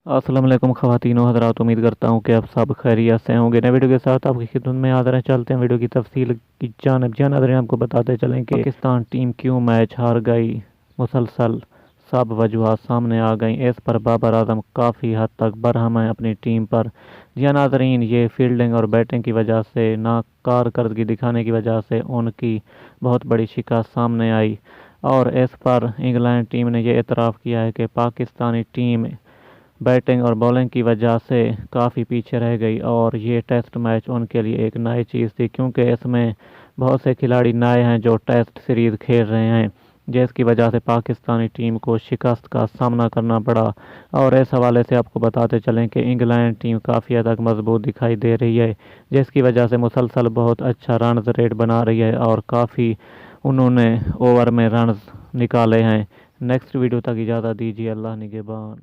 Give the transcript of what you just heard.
السلام علیکم خواتین و حضرات، امید کرتا ہوں کہ آپ سب خیریت سے ہوں گے۔ نئے ویڈیو کے ساتھ آپ کی خدمت میں حاضر ہیں۔ چلتے ہیں ویڈیو کی تفصیل کی جانب۔ جی ناظرین، آپ کو بتاتے چلیں کہ پاکستان ٹیم کیوں میچ ہار گئی، مسلسل سب وجوہات سامنے آ گئیں۔ اس پر بابر اعظم کافی حد تک برہم ہیں اپنی ٹیم پر۔ جی ناظرین، یہ فیلڈنگ اور بیٹنگ کی وجہ سے، ناکارکردگی دکھانے کی وجہ سے ان کی بہت بڑی شکست سامنے آئی، اور اس پر انگلینڈ ٹیم نے یہ اعتراف کیا ہے کہ پاکستانی ٹیم بیٹنگ اور بولنگ کی وجہ سے کافی پیچھے رہ گئی، اور یہ ٹیسٹ میچ ان کے لیے ایک نئی چیز تھی، کیونکہ اس میں بہت سے کھلاڑی نئے ہیں جو ٹیسٹ سیریز کھیل رہے ہیں، جس کی وجہ سے پاکستانی ٹیم کو شکست کا سامنا کرنا پڑا۔ اور اس حوالے سے آپ کو بتاتے چلیں کہ انگلینڈ ٹیم کافی حد تک مضبوط دکھائی دے رہی ہے، جس کی وجہ سے مسلسل بہت اچھا رنز ریٹ بنا رہی ہے، اور کافی انہوں نے اوور میں رنز نکالے ہیں۔ نیکسٹ ویڈیو تک اجازت دیجیے، اللہ نگہبان۔